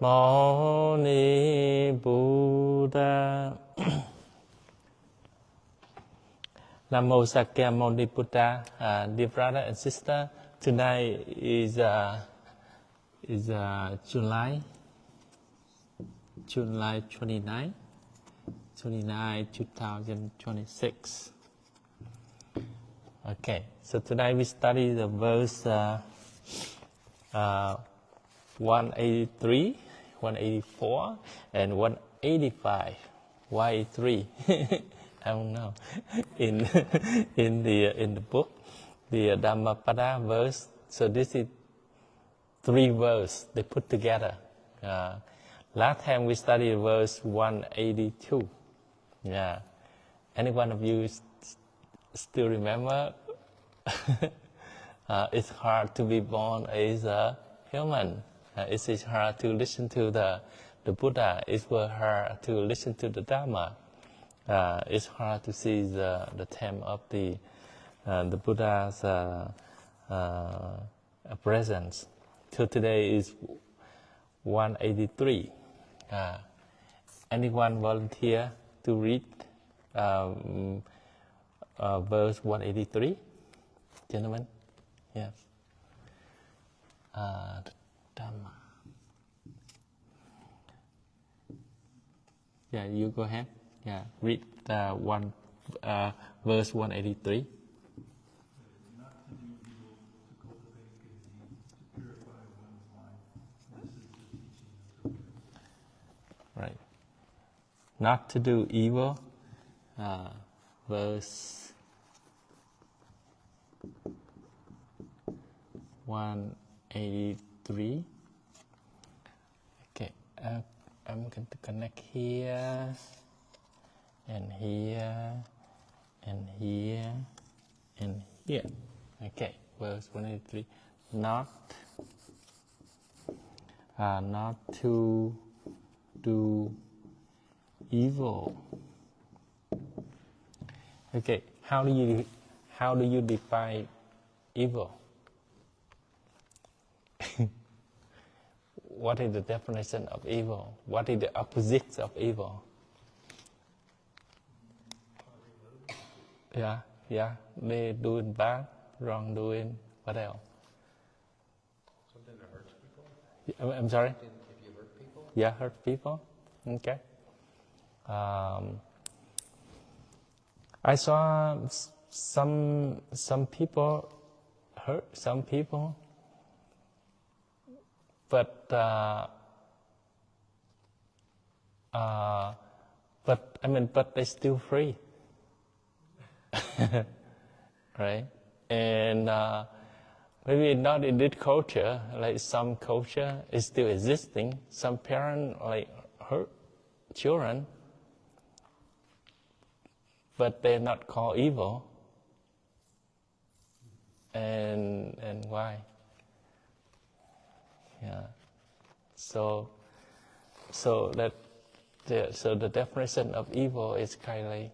Mâu Ni Buddha. Namo Sakyamuni Buddha. Dear brother and sister, tonight is July 29, 2026. Okay, so tonight we study the verse 183, 184, and 185. Why 3? I don't know. In the book, the Dhammapada verse. So this is 3 verses they put together. Last time we studied verse 182. Yeah. Any one of you still remember? It's hard to be born as a human. It is hard to listen to the Buddha. It's hard to listen to the Dhamma. It's hard to see the time of the Buddha's presence. So today is 183. Anyone volunteer to read verse 183? Gentlemen? Yes. Dhamma. Yeah, you go ahead. Yeah, read verse 183. Right. Not to do evil. Verse 183. Okay, I'm going to connect here, and here, and here, and here. Okay, verse 183. Not to do evil. Okay, how do you define evil? What is the definition of evil? What is the opposite of evil? Yeah, they doing bad, wrongdoing. What else? Something that hurts people. I'm sorry? If you hurt people? Yeah, hurt people. Okay. I saw some people hurt some people, but they're still free, right? And maybe not in this culture. Like some culture is still existing. Some parents hurt children, but they're not called evil. And why? Yeah. So the definition of evil is kind of like,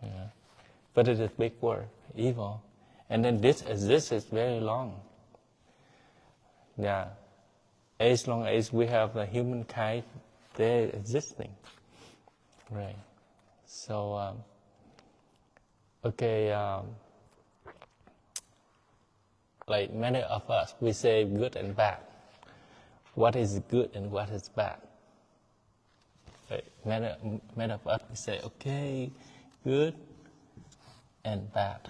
yeah. But it is a big word, evil. And then this exists is very long. Yeah. As long as we have the humankind, they're existing. Right. So, like many of us, we say good and bad. What is good and what is bad? Right. Many of us, we say, okay, good and bad.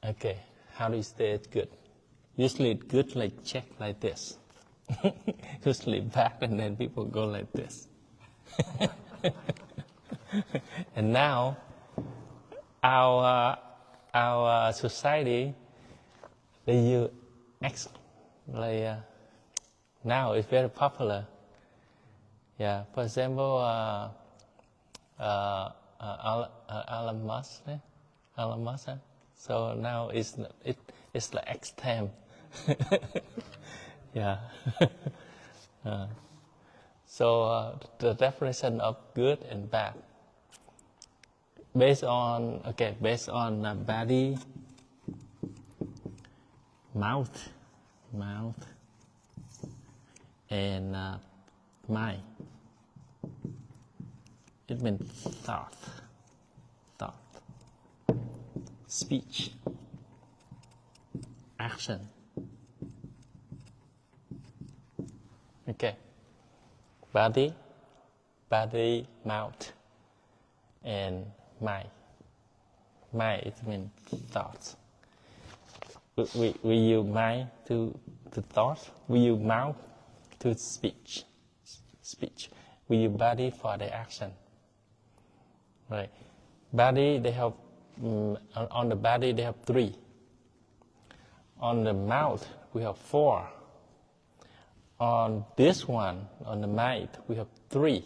Okay, how do you say it's good? Usually it's good like check like this. Usually bad and then people go like this. And now our society, they use now it's very popular. Yeah, for example, Elon Musk. So now it's like extreme. Yeah. So the definition of good and bad. based on body, mouth, and mind. It means thought, speech, action. Okay. Body, mouth, and mind. Mind, it means thoughts. We use mind to thought. We use mouth to speech. We use body for the action. Right. Body, they have on the body they have 3. On the mouth we have 4. On this one, on the mind, we have 3.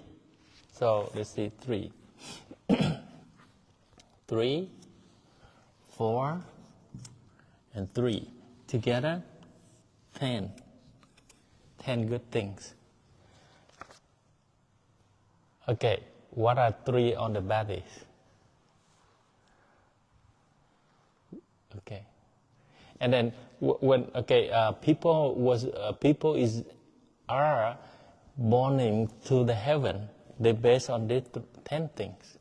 So let's see 3. 3, 4, and 3. Together, 10. 10 good things. Okay, what are 3 on the body? Okay. And then when people are born into the heaven, they based on these 10 things,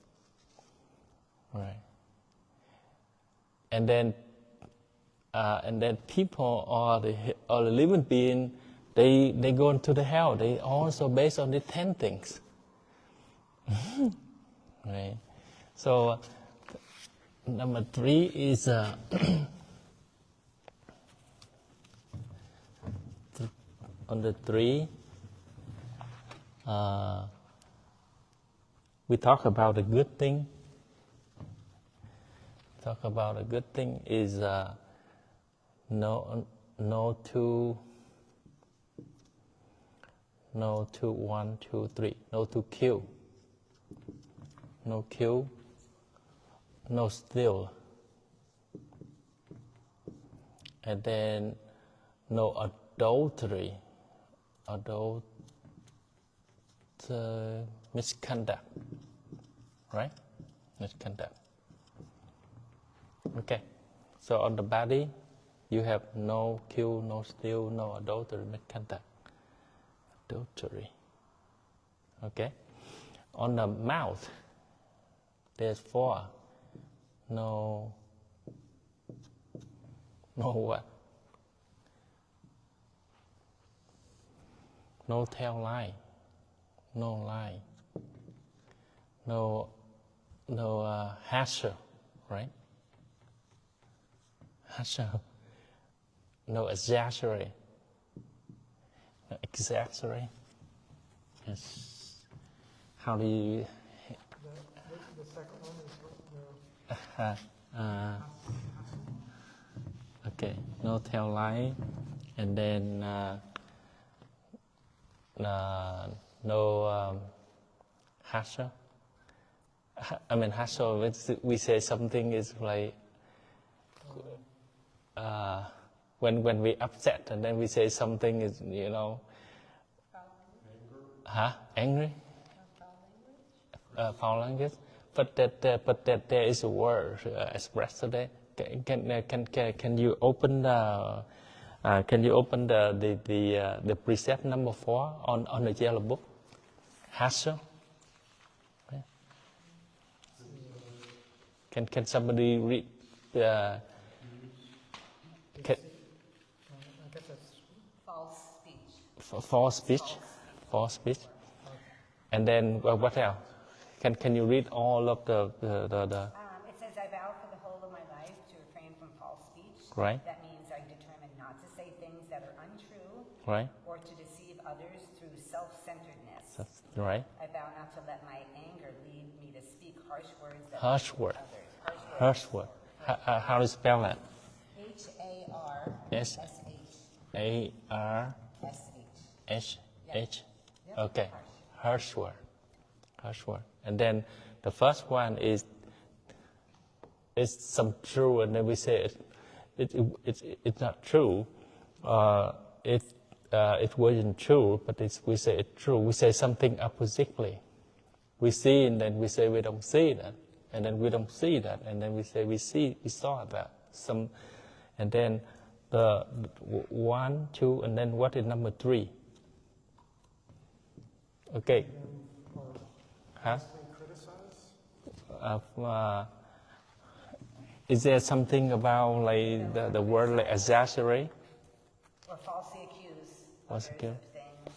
right? And then people or the living being, they go into the hell. They also based on the 10 things, right? So number 3 is. On the 3, we talk about a good thing. Talk about a good thing is no to 1, 2, 3. No to kill. No kill. No steal. And then no adultery. Misconduct, right? Misconduct. Okay, so on the body, you have no kill, no steal, no adultery, misconduct. Adultery. Okay, on the mouth, there's 4. No what? No tell lie, no lie, no hassle, right? Hassle, no exaggerate, Yes. How do you? The second one is okay, no tell lie, and then. No hassle. I mean hassle. We say something is like when we upset, and then we say something is angry. Foul language. But that there is a word expressed today. Can you open the? Can you open the precept number 4 on the yellow book? Hassle. Okay. Can somebody read? I guess that's False speech. And then what else? Can you read all of the? It says, I vow for the whole of my life to refrain from false speech. Right. That means I determine not to say things that are untrue. Right. Or to deceive others through self-centeredness. That's right. I vow not to let my anger lead me to speak harsh words that Harsh hurt word. others. Harsh word. How do you spell that? H-A-R-S-H. A-R-S-H. Okay. Harsh word. And then the first one is some true, and then we say it's not true. It wasn't true, but we say it's true. We say something oppositely. We see, and then we say we don't see that. and then we don't see that, and then we say we saw that some, and then the 1, 2, and then what is number 3? Okay. Huh? Is there something about like the word like exaggerate? Or falsely accuse False others accuse. of things.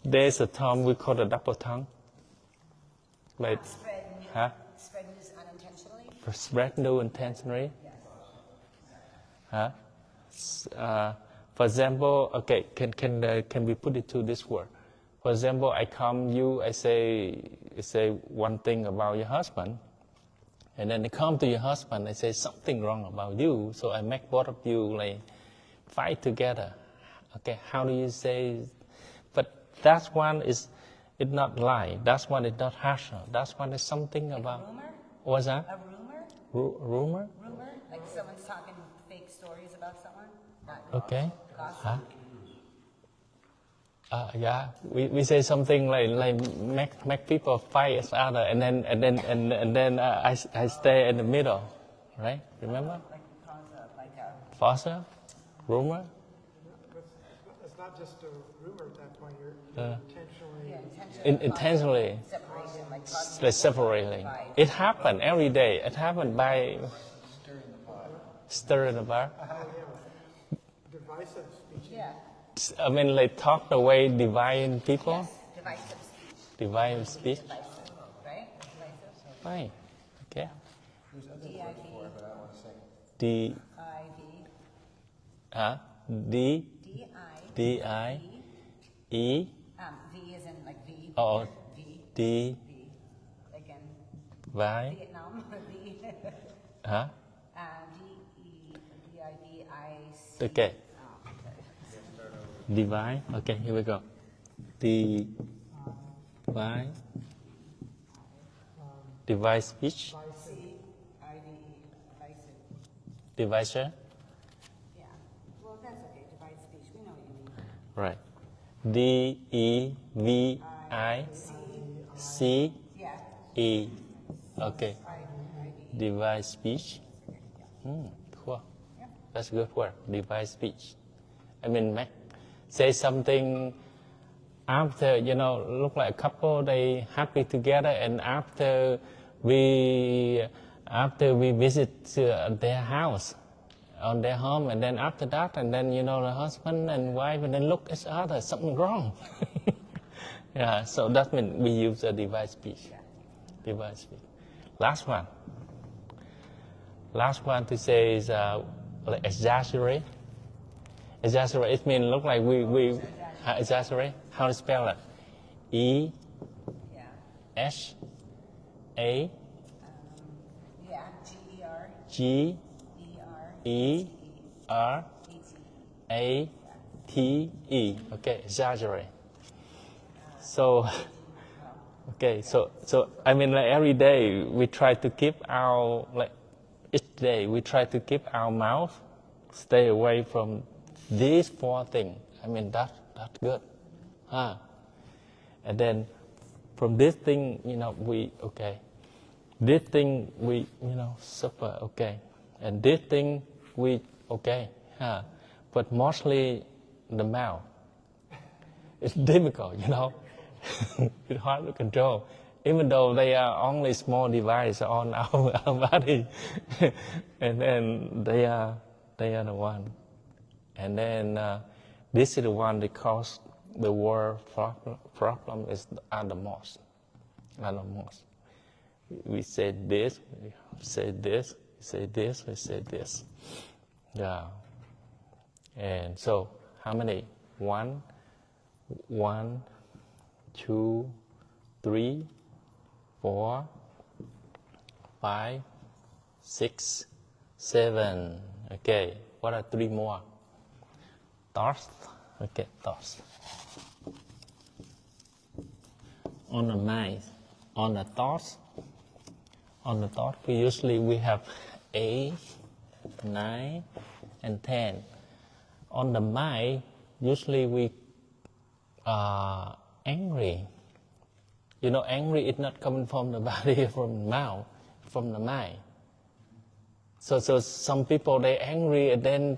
There's a term we call the double tongue. Like, Spread news unintentionally. spread news intentionally. For example, okay, can we put it to this word? For example, I come you, I say one thing about your husband, and then I come to your husband, I say something wrong about you, so I make both of you like fight together. Okay, how do you say? But that one is it's not lie. That one is not harsher. That one is something about. Rumor? What's that? A rumor? Rumor? Rumor? Like someone's talking fake stories about someone? Not Okay. gossip. Yeah, we say something like make people fight each other, and then I stay in the middle, right? Remember? Like like a False rumor. It's not just a rumor at that point, you're intentionally. Intentionally, separation, like separating. It happened every day. It happened by stirring the pot. Divisive speech. Yeah. I mean, like talk the way divine people. Divisive speech. Divine speech. Divisive, right? Divisive. Right. Okay. D-I-V. D. I-V. D. D-I. D-I. E. V is in like V. Oh. V. D. V. Again. Y. Vietnam. V. Huh? D-E-V-I-V-I-C. Okay. Divine. Okay, here we go. Divine. Divine speech. C-I-V-E. Divisive. Divisor. Yeah. Well, that's okay. Divide speech. We know what you mean. Right. D-E-V-I-C-E. Yeah. Okay. I-V-I-V. Divine speech. Cool. That's a good word. Divine speech. I mean, say something after, look like a couple, they happy together, and after we visit their house, on their home, and then after that, and then, the husband and wife, and then look at each other, something wrong. Yeah, so that means we use a divine speech. Divine speech. Last one to say is like exaggerate. Exaggerate, it means look like we exaggerate. How to spell it? E. Yeah. S. A. Yeah. G-E-R. G. E-R. E. R. E-T. A. T. E. Okay, exaggerate. So, okay, so I mean, like every day we try to keep our, like each day we try to keep our mouth stay away from these 4 things. I mean, that's good. And then from this thing, we, okay. This thing we, suffer, okay. And this thing we, okay. But mostly the mouth. It's difficult, It's hard to control. Even though they are only small devices on our body. And then they are the one. And then this is the one that cause the world problem is at the most. We say this, we say this, we say this, we say this. Yeah. And so, how many? 1, 2, 3, 4, 5, 6, 7. Okay, what are 3 more? Thoughts. Okay, thoughts. On the mind, on the thoughts, we have 8, 9, and 10. On the mind, usually we are angry, Angry is not coming from the body, from the mouth, from the mind. So some people, they're angry, and then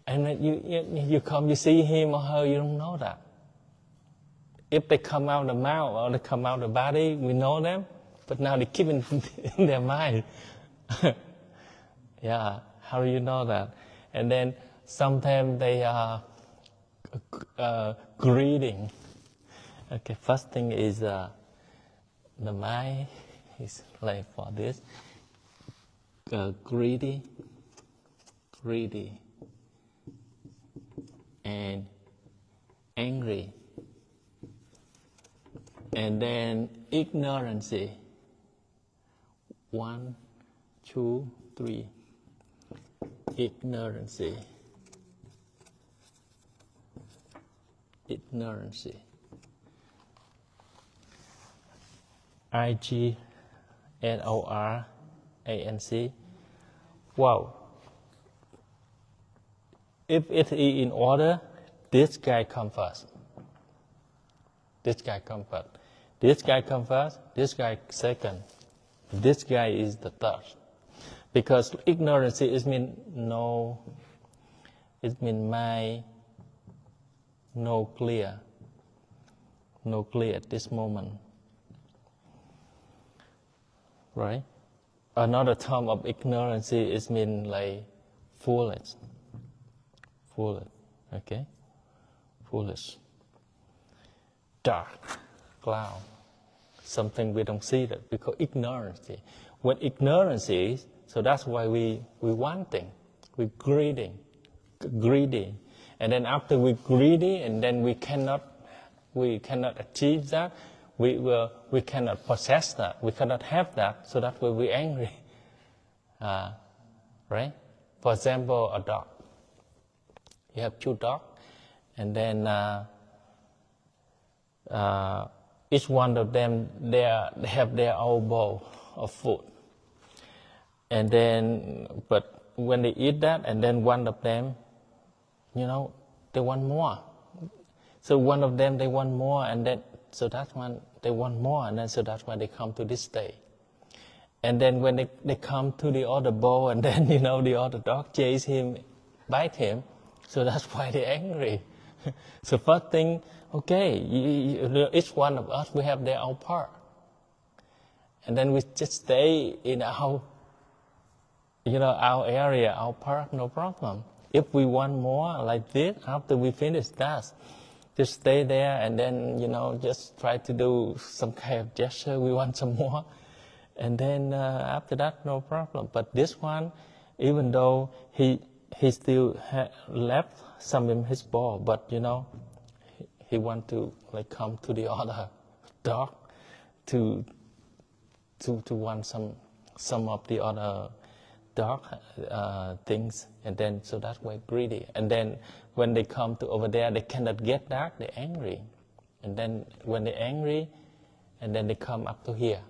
you come, you see him or her, you don't know that. If they come out the mouth or they come out the body, we know them, but now they keep in their mind. Yeah, how do you know that? And then sometimes they are greeting. Okay, first thing is the mind is like for this. Greedy, and angry, and then ignorancy. 1, 2, 3. Ignorancy. ignorancy. Wow. If it is in order, this guy comes first. This guy comes first, this guy second. This guy is the third. Because ignorance mean no, it means mind, no clear at this moment. Right? Another term of ignorance is mean like foolish. Okay? Foolish. Dark cloud. Something we don't see that because ignorance. When ignorance is, so that's why we wanting, we greedy, and then after we greedy, and then we cannot achieve that, we cannot possess that, we cannot have that, so that's why we angry, right? For example, a dog. You have 2 dogs, and then each one of them they have their own bowl of food. And then, but when they eat that, and then one of them, they want more. So one of them, they want more, and then, so that's when they want more, and then, so that's why they come to this stage. And then when they come to the other bowl, and then, the other dog chase him, bite him, so that's why they're angry. So first thing, okay, each one of us, we have their own part. And then we just stay in our area, our part, no problem. If we want more like this, after we finish that, just stay there and then, just try to do some kind of gesture, we want some more. And then after that, no problem. But this one, even though he still left some in his bowl, but, he want to come to the other dog to want some of the other dog things, and then so that's why greedy. And then when they come to over there, they cannot get that, they're angry. And then when they're angry, and then they come up to here.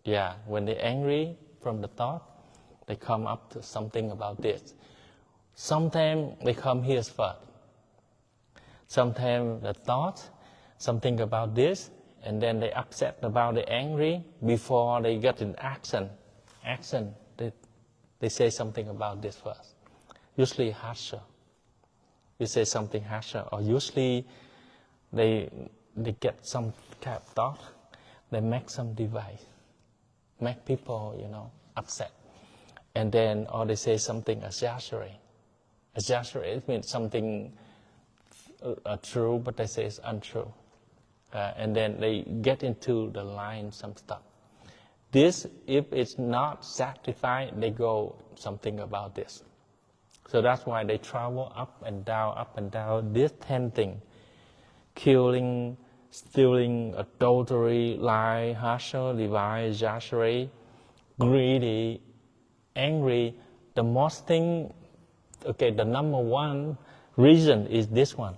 Yeah, when they're angry from the thought, they come up to something about this. Sometimes they come here first. Sometimes the thought, something about this, and then they upset about the angry before they get in action. They say something about this first. Usually harsher. You say something harsher, or usually they get some kind of thought. They make some device, make people upset, and then or they say something exaggerate. Exaggerate means something true, but they say it's untrue, and then they get into the line some stuff. This, if it's not satisfied, they go something about this. So that's why they travel up and down. This 10 things: killing, stealing, adultery, lie, harsher, divide, exaggerate, greedy, angry. The most thing, the number one reason is this one.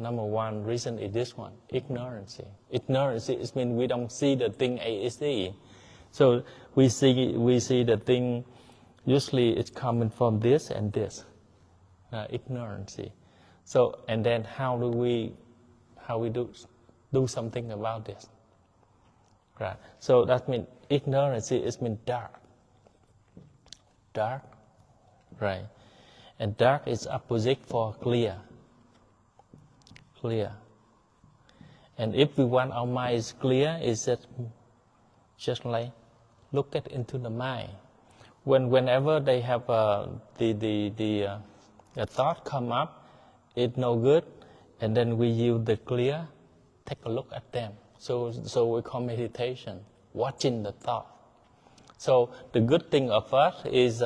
Number one reason is this one: ignorance. Ignorance means we don't see the thing as it is. So we see the thing. Usually it's coming from this and this. Ignorance. So and then how we do do something about this. Right. So that means ignorance is mean dark. Dark, right? And dark is opposite for clear. Clear. And if we want our mind is clear, is that just like look at into the mind. Whenever they have the thought come up, it's no good, and then we use the clear, take a look at them. So we call meditation, watching the thought. So the good thing of us is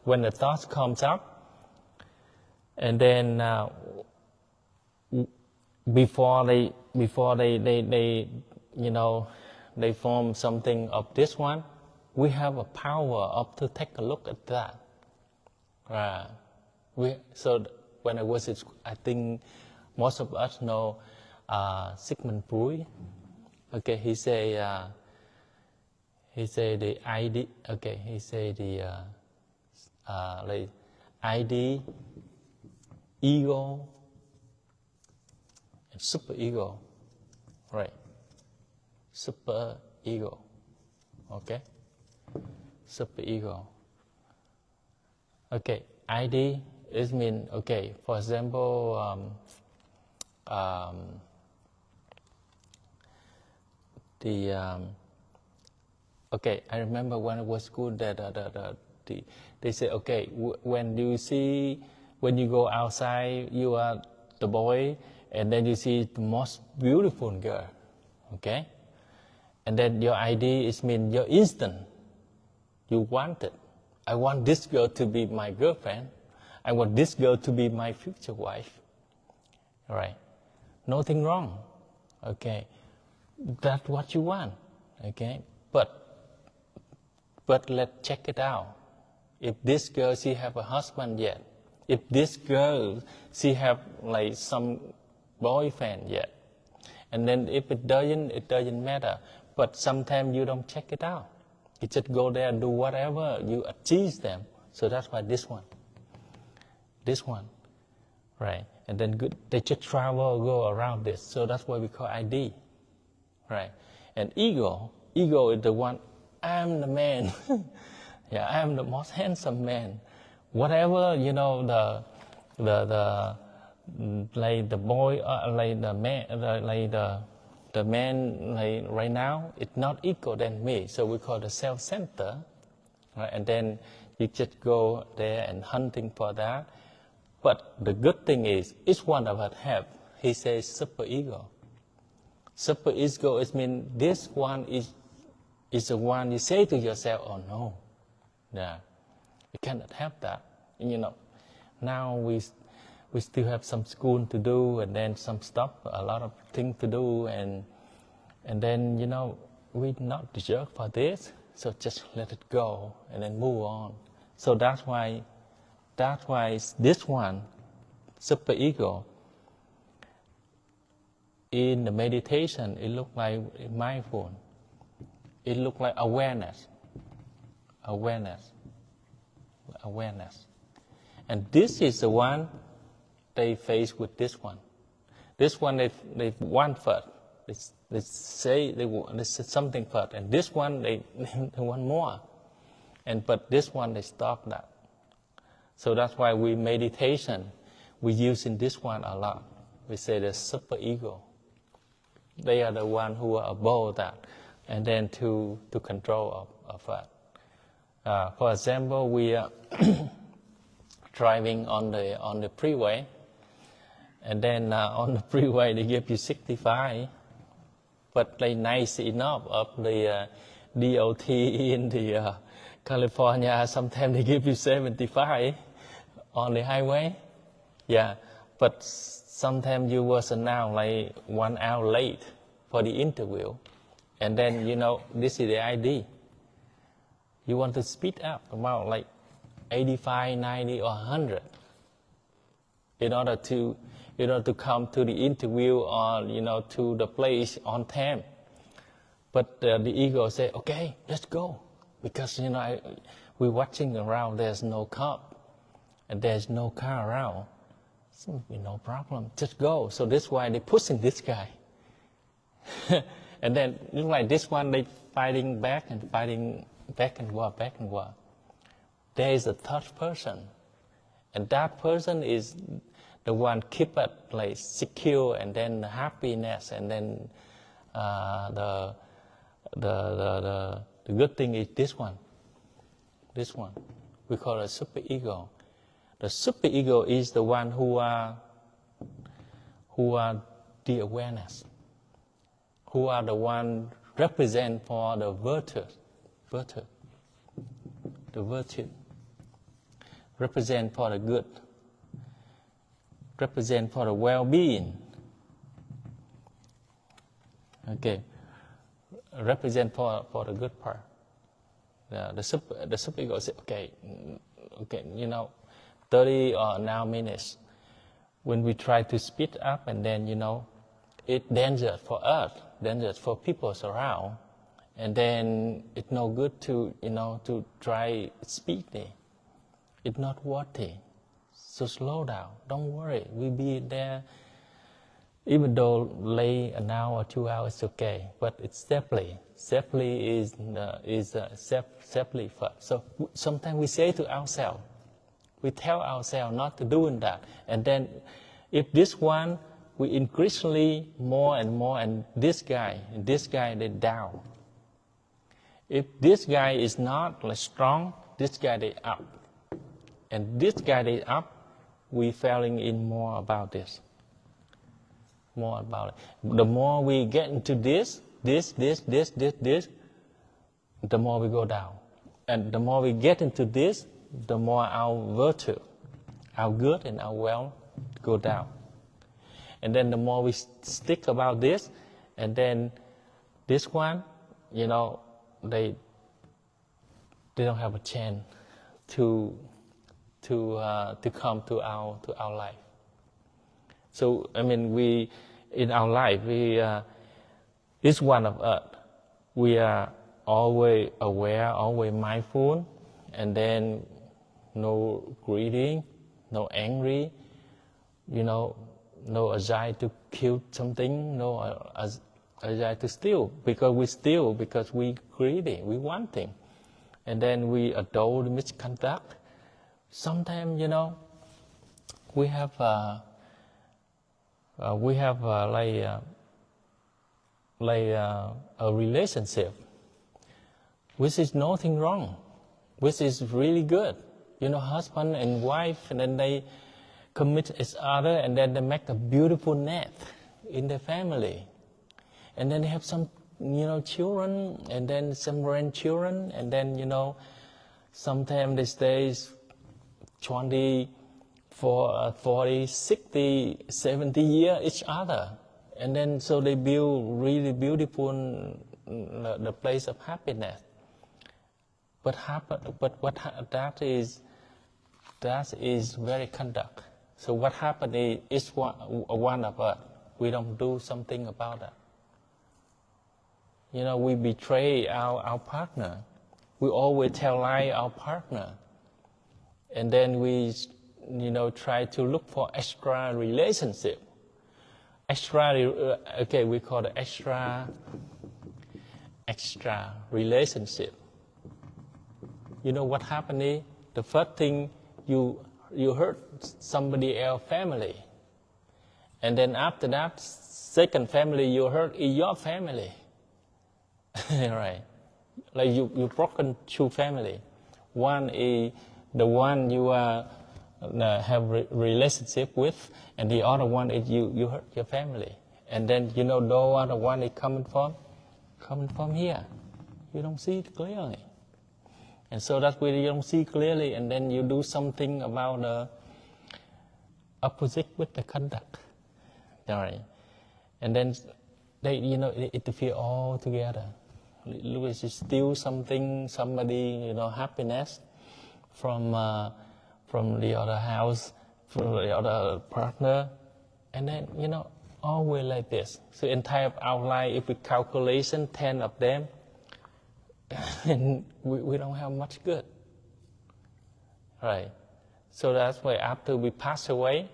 when the thought comes up, and then before they they form something of this one, we have a power of to take a look at that. So when I was in school, I think most of us know Sigmund Freud. Okay, he say the ID. Okay, he say the like ID, ego, and super ego, right? Super ego. Okay, super ego. Okay, ID is mean okay. For example, okay, I remember when I was school that they say okay, when you go outside, you are the boy, and then you see the most beautiful girl, okay, and then your ID is mean your instant. You want it. I want this girl to be my girlfriend. I want this girl to be my future wife. All right, nothing wrong. Okay, that's what you want. Okay, but let's check it out. If this girl she have a husband yet, if this girl she have like some boyfriend yet, and then if it doesn't matter. But sometimes you don't check it out. You just go there and do whatever you achieve them. So that's why this one, right? And then they just go around this. So that's why we call ID, right? And ego is the one. I'm the man. Yeah, I'm the most handsome man. Whatever like the boy, like the man, the man like right now, it's not equal than me. So we call the self-center, right? And then you just go there and hunting for that. But the good thing is, each one of us have. He says super ego. Super ego is mean this one is the one you say to yourself, oh no, yeah, you cannot have that. And, now we still have some school to do, and then some stuff, a lot of things to do, and then we not deserve for this, so just let it go and then move on. So that's why this one, super ego, in the meditation, it looks like mindful. It looks like awareness. And this is the one they face with this one. This one they want first. They say something first, and this one they want more. But this one they stop that. So that's why meditation, we using this one a lot. We say the super ego. They are the one who are above that, and then to control of that. For example, we are driving on the freeway, and then on the freeway they give you 65, but they nice enough of the DOT in the California. Sometimes they give you 75 on the highway. Yeah, but sometimes you was now like 1 hour late for the interview, and then this is the ID. You want to speed up about like 85, 90, or 100 in order to come to the interview or to the place on time. But the ego say, okay, let's go, because we're watching around. There's no cop and there's no car around. So no problem, just go. So that's why they're pushing this guy. And then look like this one, they fighting back and forth. There is a third person, and that person is the one keep it like secure, and then happiness, and then the good thing is this one. This one we call a super ego. The super ego is the one who are the awareness, who are the one represent for the virtue, represent for the good, represent for the well-being. Okay, represent for the good part. The super ego says, okay, 30 or now minutes. When we try to speed up, and then it's dangerous for us, dangerous for people around, and then it's no good to to try speeding. It's not worthy. So slow down. Don't worry. We'll be there. Even though late an hour or 2 hours, it's okay. But it's safely. Safely is safely first. So sometimes we say to ourselves, we tell ourselves not to do that. And then if this one, we increasingly more and more, and this guy, they down. If this guy is not like strong, this guy, they up. And this guy, they up, we failing in more about this. More about it. The more we get into this, the more we go down. And the more we get into this, the more our virtue, our good and our well go down. And then the more we stick about this, and then this one, they don't have a chance to come to our life. So we in our life, each one of us, we are always aware, always mindful, and then no greedy, no angry, no desire to kill something, no desire to steal, because we steal because we greedy, we wanting, and then we adore the misconduct. Sometimes we have a relationship which is nothing wrong, which is really good. Husband and wife, and then they commit each other, and then they make a beautiful net in the family. And then they have some, children, and then some grandchildren, and then, sometimes they stay 20, 40, 60, 70 years each other. And then so they build really beautiful the place of happiness. But that is very conduct. So what happened is one of us, we don't do something about that. We betray our partner. We always tell lie our partner. And then we, try to look for extra relationship. We call it extra relationship. What happened is, the first thing you hurt somebody else's family. And then after that, second family you hurt is your family. Right? Like you broken two family. One is the one you have relationship with, and the other one is you hurt your family. And then the other one is coming from here. You don't see it clearly. And so that's where you don't see clearly, and then you do something about the opposite with the conduct. Right? And then they interfere all together. You steal somebody, happiness from the other house, from the other partner, and then always like this. So entire of our life, if we calculation 10 of them, and we don't have much good, right? So that's why after we pass away,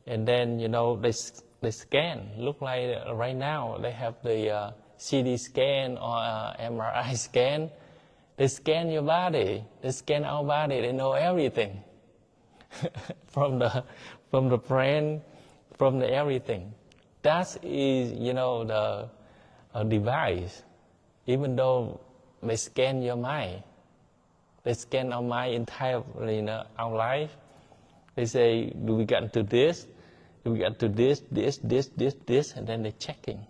and then they scan. Look like right now they have the CT scan or MRI scan. They scan your body. They scan our body. They know everything from the brain, from the everything. That is, the device. Even though they scan your mind, they scan our mind entirely, our life. They say, do we get to this? Do we get to this, and then they're checking.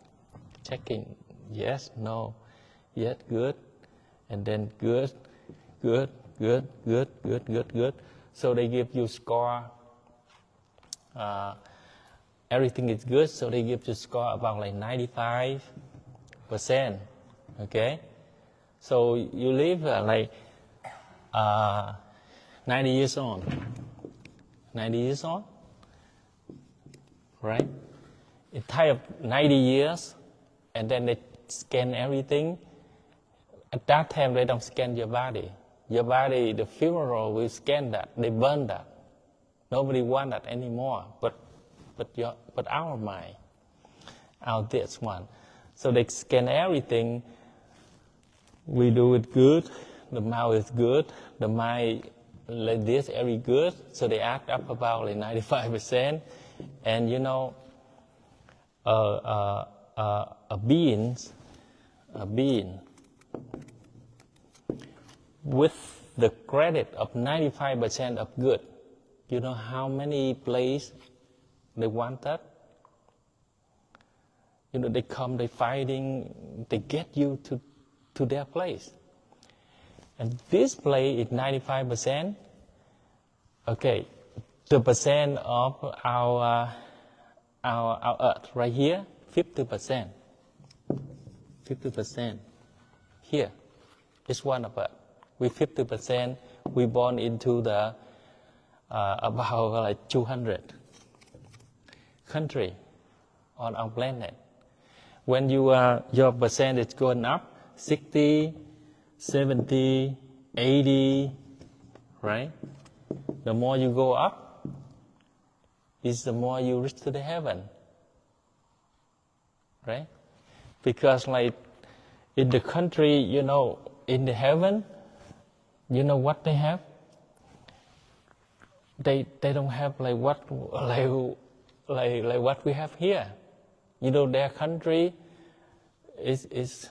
Yes, no, yes, good, and then good. So they give you score. Everything is good, so they give you score about like 95%. Okay, so you live 90 years on. 90 years on, right? Entire 90 years, and then they scan everything. At that time, they don't scan your body. Your body, the funeral will scan that. They burn that. Nobody wants that anymore. But our mind, our this one. So they scan everything. We do it good. The mouth is good. The mind like this, very good. So they add up about like 95%. And a being with the credit of 95% of good. You know how many places they want that? They come, they fighting, they get you to their place. And this place is 95%. Okay, the percent of our earth right here, 50%. 50% here is one of us. We 50%. We born into the about like 200 country on our planet. When your percent is going up, 60. 70, 80, right? The more you go up, is the more you reach to the heaven, right? Because like in the country, in the heaven, you know what they have? They don't have like what we have here. Their country is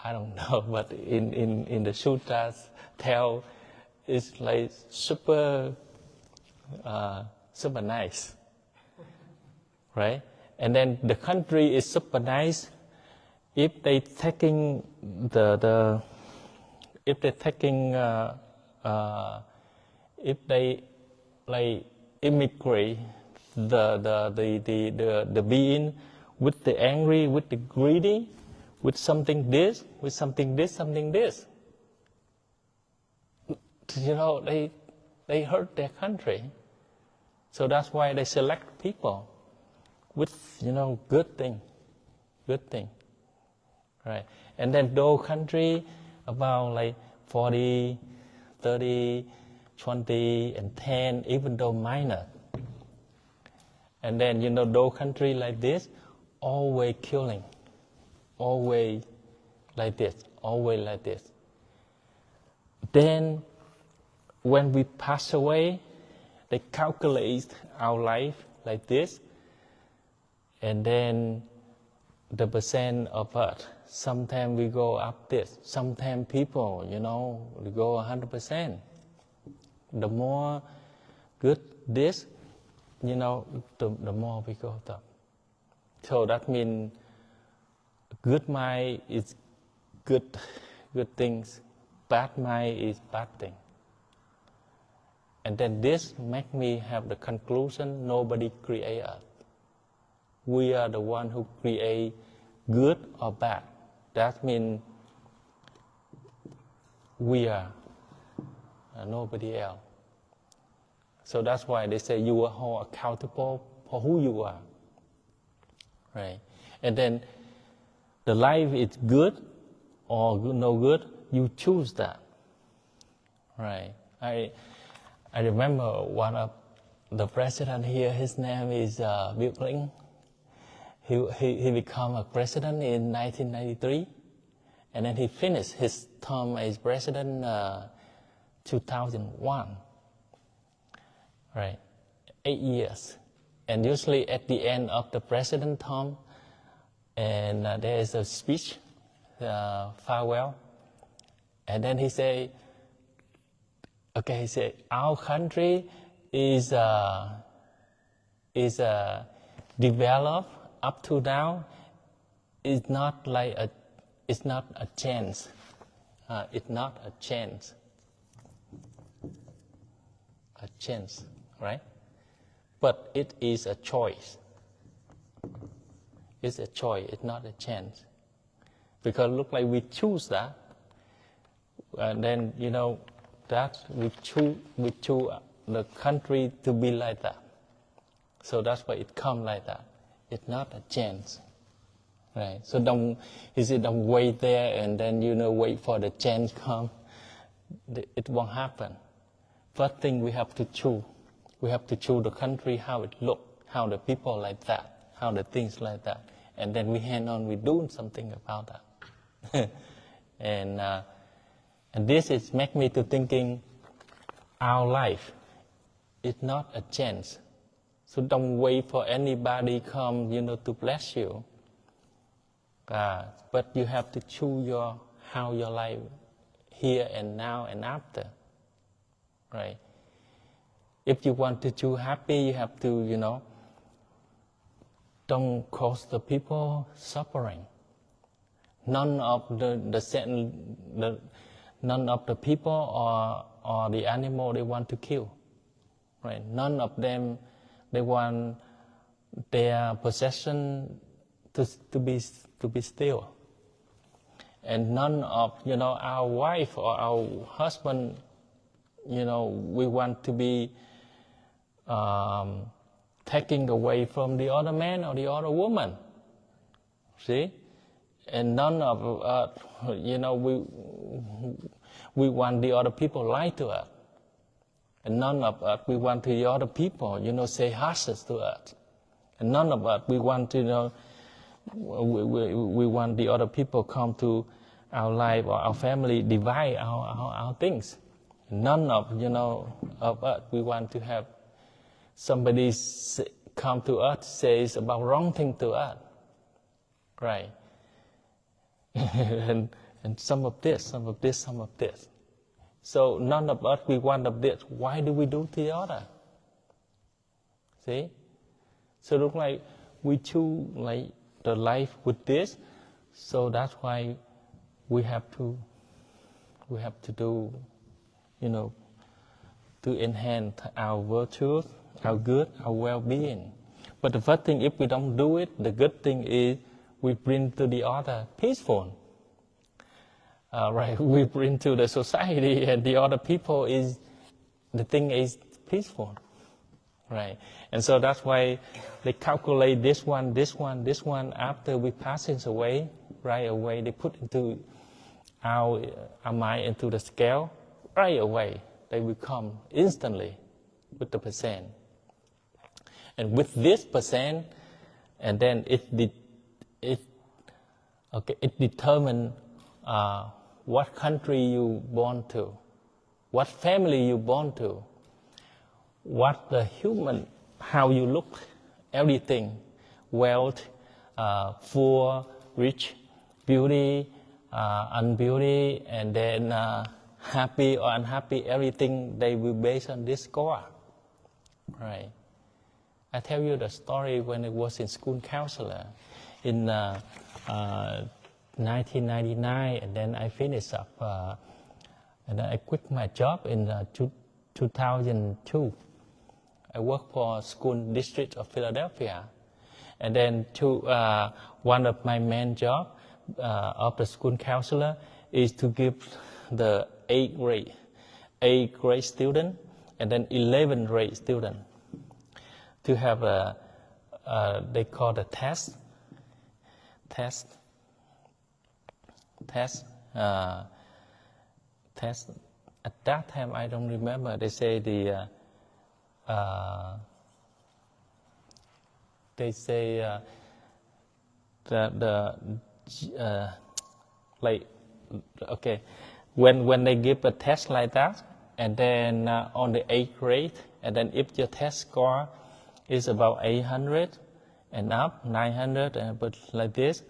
I don't know, but in the sutras tell it's like super nice, right? And then the country is super nice if they taking if they like immigrate the being with the angry, with the greedy, with something this, with something this. They hurt their country. So that's why they select people with, good thing. Right? And then those country about like 40, 30, 20, and 10, even though minor. And then, those country like this, always killing. Always like this. Then, when we pass away, they calculate our life like this, and then the percent of us. Sometimes we go up this. Sometimes people, we go 100%. The more good this, the more we go up. So that means good mind is good things. Bad mind is bad thing. And then this make me have the conclusion: nobody create us. We are the one who create good or bad. That means we are, nobody else. So that's why they say you are accountable for who you are. Right? And then the life is good or no good, you choose that. Right? I remember one of the president here, his name is Bill Clinton. he became a president in 1993, and then he finished his term as president 2001. Right, 8 years. And usually at the end of the president term, and there is a speech, farewell, and then he say, okay, he said, our country is developed up to now. It's not a chance. It's not a chance. A chance, right? But it is a choice. It's a choice. It's not a chance. Because it looks like we choose that, and then that we choose the country to be like that. So that's why it comes like that. It's not a chance, right? So don't wait there and then wait for the chance come. It won't happen. First thing we have to choose. We have to choose the country, how it look, how the people like that, how the things like that, and then we hand on. We doing something about that. And this is make me to thinking our life is not a chance. So don't wait for anybody come, to bless you. But you have to choose how your life here and now and after, right? If you want to choose happy, you have to, don't cause the people suffering. None of none of the people or the animal they want to kill, right? None of them they want their possession to be still, and none of our wife or our husband, we want to be taking away from the other man or the other woman. See? And none of us, we want the other people lie to us. And none of us, we want the other people, say harshness to us. And none of us, we want to, we want the other people come to our life or our family, divide our things. None of, of us, we want to have somebody come to us, says about wrong thing to us, right? and some of this. So none of us, we want of this. Why do we do the other? See? So it looks like we choose like the life with this. So that's why we have to do, to enhance our virtues, our good, our well-being. But the first thing, if we don't do it, the good thing is we bring to the other peaceful. Right, we bring to the society and the other people the thing is peaceful. Right, and so that's why they calculate this one after we pass it away, right away. They put into our mind into the scale, right away. They will come instantly with the percent. And with this percent, and then it determines what country you born to, what family you born to, what the human, how you look, everything, wealth, poor, rich, beauty, unbeauty, and then happy or unhappy, everything they will base on this score, right? I tell you the story when I was in school counselor in 1999, and then I finished up, and then I quit my job in 2002. I worked for school district of Philadelphia, and then one of my main job of the school counselor is to give the 8th grade student and then 11th grade student to have they call the test. At that time, I don't remember. They say like, okay, when they give a test like that, and then on the 8th grade, and then if your test score is about 800 and up, 900, but like this,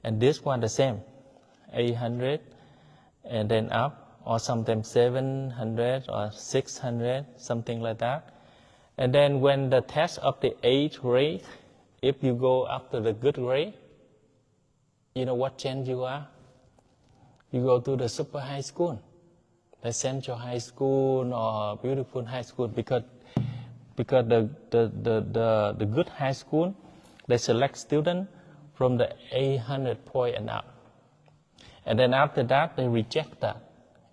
and this one the same, 800 and then up, or sometimes 700 or 600, something like that. And then when the test of the 8th grade, if you go up to the good grade, you know what chance you are? You go to the super high school, the Central High School or beautiful high school, because the good high school, they select students from the 800 point and up. And then after that, they reject that.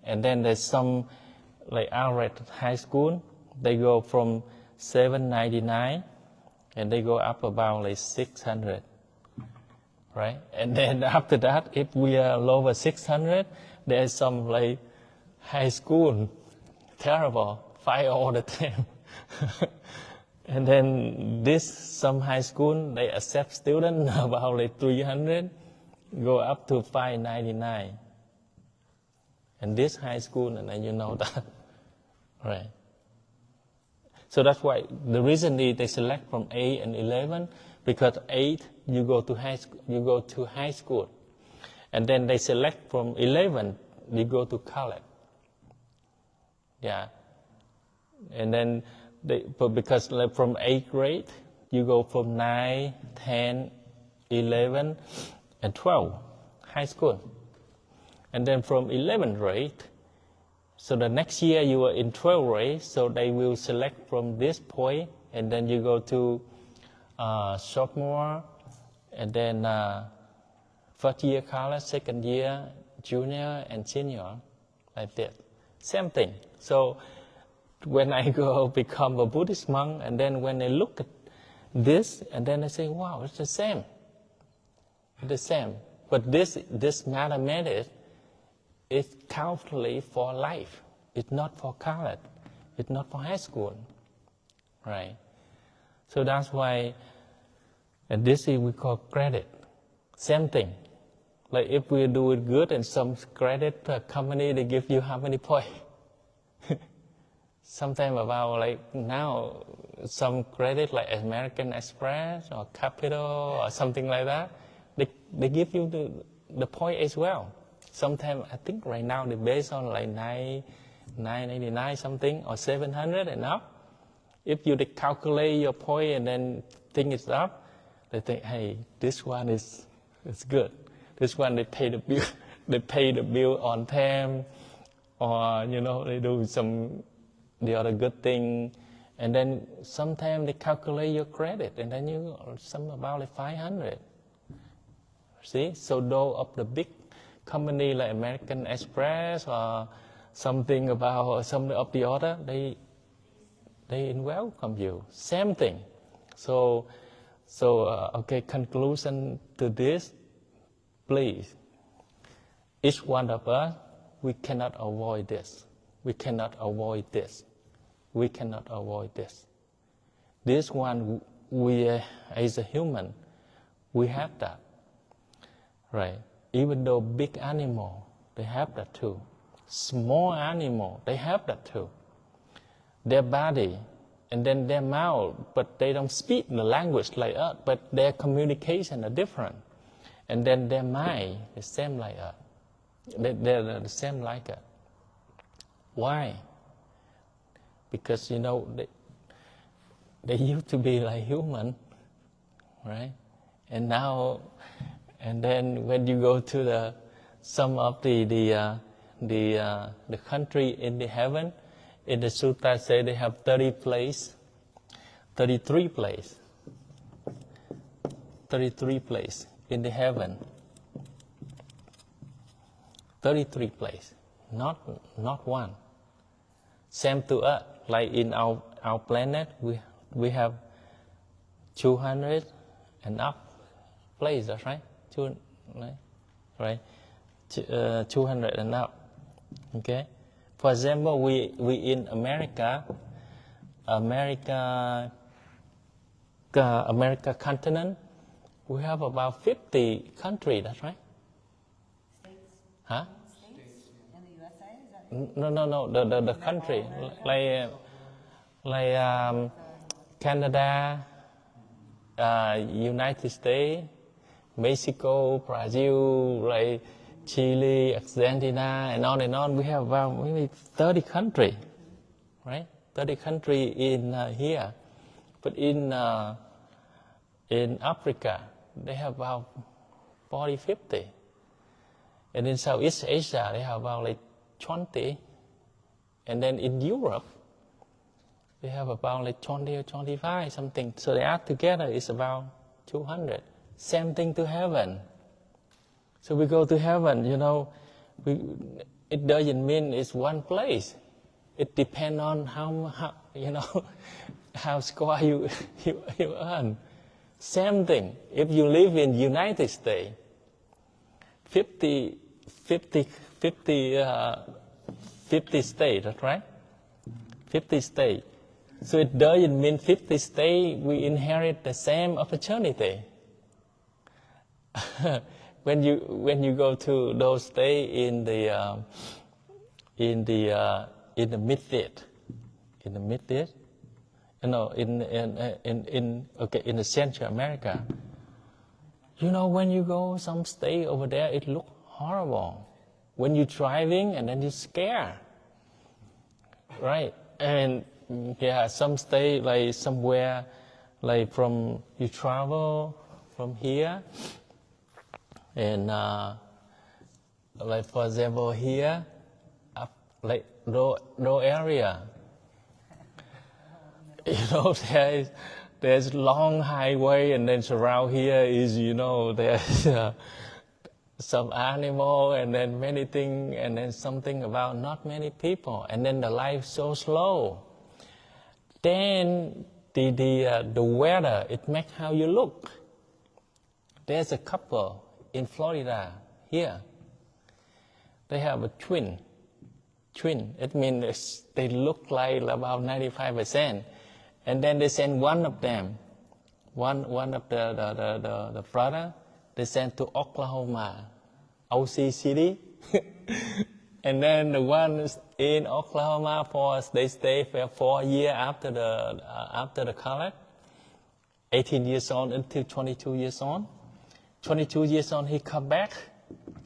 And then there's some, like average high school, they go from 799, and they go up about like 600, right? And then after that, if we are lower 600, there's some like high school, terrible, fight all the time. And then some high school, they accept students about like 300, go up to 599. And this high school, and then you know that, right? So that's why the reason they select from 8 and 11, because 8 you go to high school, and then they select from 11 you go to college. Yeah, and then because like from 8th grade you go from 9, 10, 11, and 12 high school, and then from 11th grade. So the next year you are in 12th grade, so they will select from this point, and then you go to sophomore, and then first year college, second year junior and senior, like that. Same thing. So when I go become a Buddhist monk, and then when I look at this, and then I say, wow, it's the same. It's the same. But this mathematics, it's calculated for life. It's not for college. It's not for high school, right? So that's why, and this is we call credit. Same thing. Like if we do it good, and some credit company, they give you how many points? Sometimes about like now, some credit like American Express or Capital or something like that, they give you the point as well. Sometimes I think right now they based on like 999 something or 700 and up. If you calculate your point and then think it's up, they think, hey, this one is good. This one they pay the bill, they pay the bill on time, or they do the other good thing, and then sometimes they calculate your credit, and then you some about like 500. See, so though of the big company like American Express or something about some of the other, they welcome you. Same thing. So okay, conclusion to this, please. Each one of us, we cannot avoid this. We cannot avoid this. We cannot avoid this. This one, we as a human, we have that, right? Even though big animal, they have that too. Small animal, they have that too. Their body, and then their mouth, but they don't speak the language like us, but their communication are different. And then their mind is same like us. They're the same like us. Why? Because, they used to be like human, right? And now, and then when you go to some of the country in the heaven, in the Sutta say they have 33 place in the heaven. 33 place, not one. Same to us, like in our planet, we have 200 and up places, right? 200 and up. Okay. For example, we in America continent, We have about 50 countries, that's right? States? Huh? States? In the USA? Is that No, the country. Like Canada, United States, Mexico, Brazil, like Chile, Argentina, and on and on. We have about maybe 30 countries, right? 30 countries in here. But in Africa, they have about 40, 50. And in Southeast Asia, they have about like 20. And then in Europe, they have about like 20 or 25, something. So they add together is about 200. Same thing to heaven. So we go to heaven, you know, it doesn't mean it's one place. It depends on how you know, how score you earn. Same thing. If you live in United States, 50 states, that's right? 50 states. So it doesn't mean 50 states we inherit the same opportunity. When you go to those states in the Mid-East, you know, in the Central America, you know, when you go some state over there, it looks horrible. When you're driving and then you're scared, right? And yeah, some state like somewhere, like from you travel from here, and like for example here, up like no area. You know, there's long highway, and then surround here is, you know, there's some animal, and then many things, and then something about not many people, and then the life so slow. Then the weather, it makes how you look. There's a couple in Florida here. They have a twin. It means they look like about 95%. And then they send one of them, one of the brother, they sent to Oklahoma, OC City. And then the one in Oklahoma they stay for 4 years after the college, 18 years old until 22 years old. 22 years old, he come back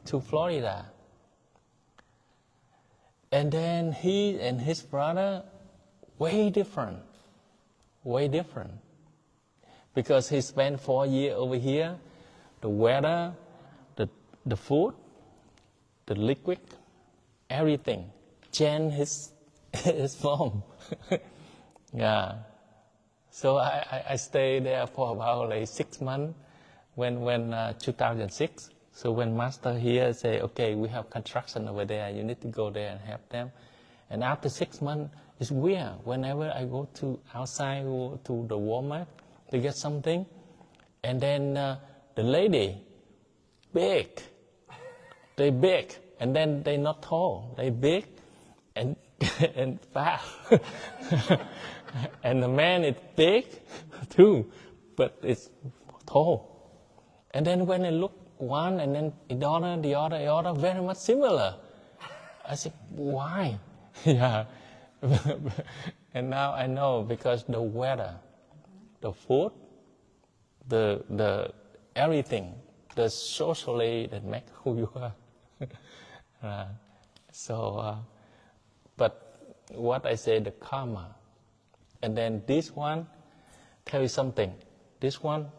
to Florida. And then he and his brother, way different. Because he spent 4 years over here, the weather, the food, the liquid, everything, change his form. Yeah. So I stayed there for about like 6 months when 2006. So when master here say, okay, we have construction over there, you need to go there and help them. And after 6 months, it's weird. Whenever I go to outside to the Walmart to get something, and then the lady, big, they big, and then they not tall, they big and fat. And the man is big too, but it's tall. And then when I look one, and then the other, very much similar. I said, why? Yeah. And now I know, because the weather, the food, the everything, the socially that make who you are. But what I say, the karma. And then this one, tell you something. This one,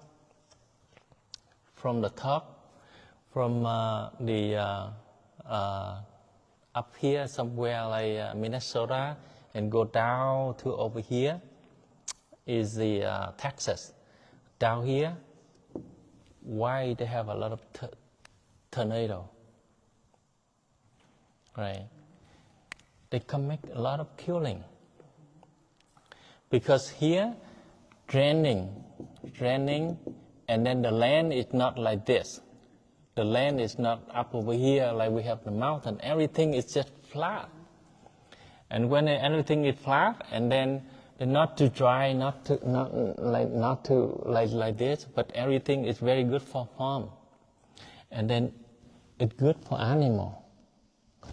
from the top, from up here somewhere like Minnesota, and go down to over here is the Texas. Down here, why they have a lot of tornado? Right? They commit a lot of killing. Because here, draining, and then the land is not like this. The land is not up over here like we have the mountain. Everything is just flat. And when everything is flat, and then and not too dry, not too like this, but everything is very good for farm. And then it's good for animal.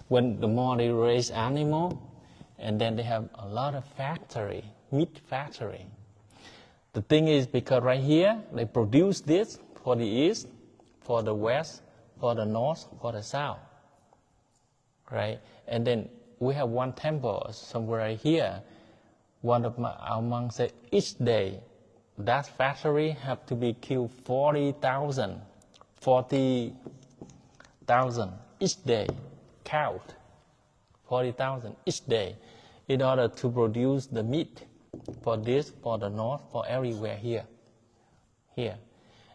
When the more they raise animal, and then they have a lot of factory, meat factory. The thing is, because right here, they produce this for the east, for the west, for the north, for the south, right? And then we have one temple somewhere right here. One of our monks said, each day, that factory have to be killed 40,000 each day, count 40,000 each day, in order to produce the meat for this, for the north, for everywhere here.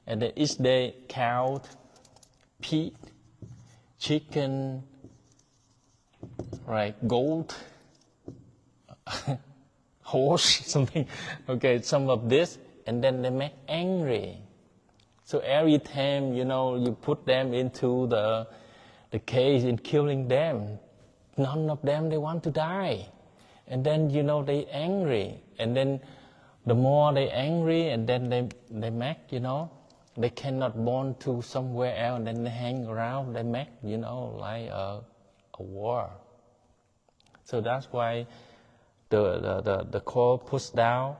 And then each day count pig, chicken, right, goat, horse, something, okay, some of this, and then they make angry. So every time, you put them into the cage and killing them, none of them, they want to die. And then, they angry. And then the more they angry, and then they make, they cannot born to somewhere else, and then they hang around, they make, like a war. So that's why the core push down,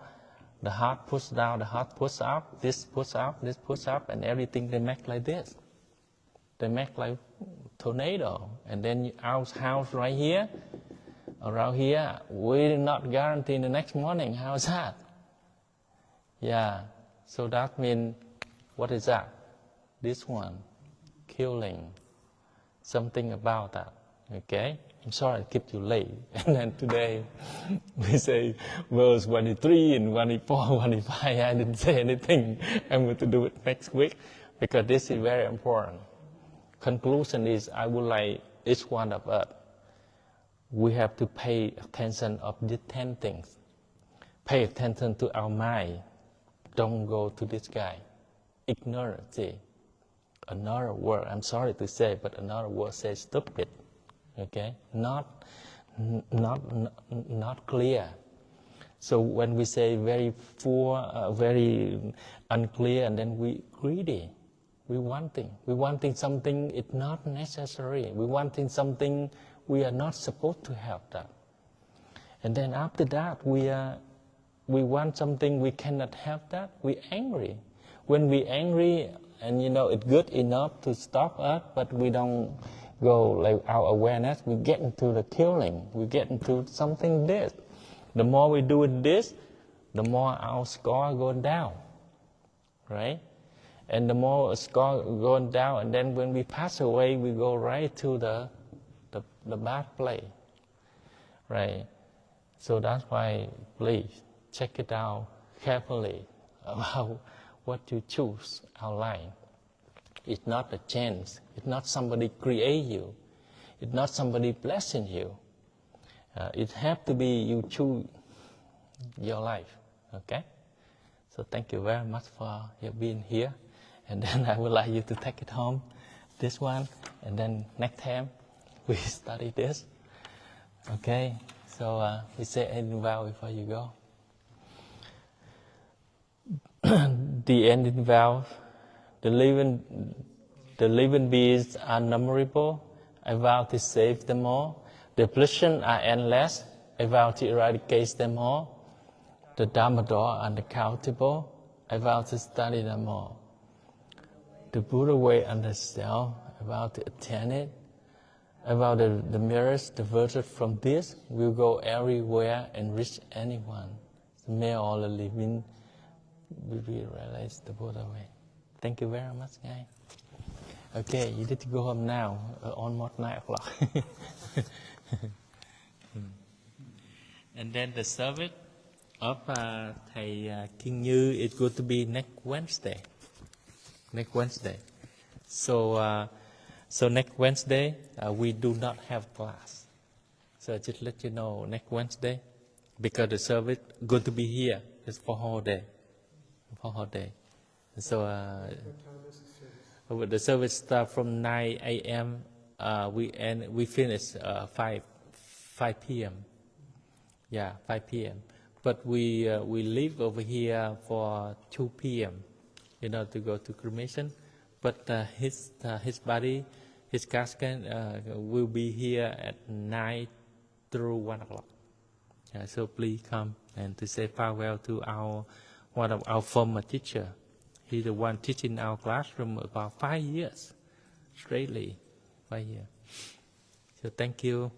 the heart push down, the heart push up, this push up, this push up, and everything they make like this. They make like tornado. And then our house right here, around here, we not guarantee the next morning. How's that? Yeah. So that means, what is that? This one, killing. Something about that. Okay? I'm sorry I kept you late. And then today, we say verse 23 and 24, 25. I didn't say anything. I'm going to do it next week, because this is very important. Conclusion is, I would like each one of us, we have to pay attention of these 10 things. Pay attention to our mind. Don't go to this guy. Ignorance. Another word, I'm sorry to say, but another word says stupid. Okay? Not clear. So when we say very poor, very unclear, and then we greedy. We wanting something it's not necessary. We wanting something we are not supposed to have that. And then after that, we want something we cannot have that. We angry. When we angry, and it's good enough to stop us, but we don't go like our awareness. We get into the killing. We get into something this. The more we do this, the more our score going down, right? And the more score going down, and then when we pass away, we go right to the bad place, right? So that's why, please, check it out carefully about what you choose our life. It's not a chance. It's not somebody create you. It's not somebody blessing you. It has to be you choose your life, okay? So thank you very much for your being here. And then I would like you to take it home, this one, and then next time we study this. Okay, so we say ending vow before you go. The ending vow, the living beings are innumerable. I vow to save them all. The afflictions are endless. I vow to eradicate them all. The Dhamma door are uncountable. I vow to study them all. The Buddha way under self, I vow to attain it. I vow the mirrors, the virtues from this will go everywhere and reach anyone. May all the living will realize the Buddha way. Thank you very much, guys. Okay, you need to go home now, almost 9 o'clock. And then the service of Thầy King Như is going to be next Wednesday. So next Wednesday, we do not have class. So just let you know, next Wednesday, because the service going to be here, it's for whole day. So the service starts from 9 a.m. We finish 5 p.m. Yeah, 5 p.m. but we leave over here for 2 p.m. To go to cremation. But his body, his casket will be here at 9 through 1 o'clock. So please come and to say farewell to one of our former teacher. He's the one teaching our classroom about 5 years, straightly 5 years. So thank you.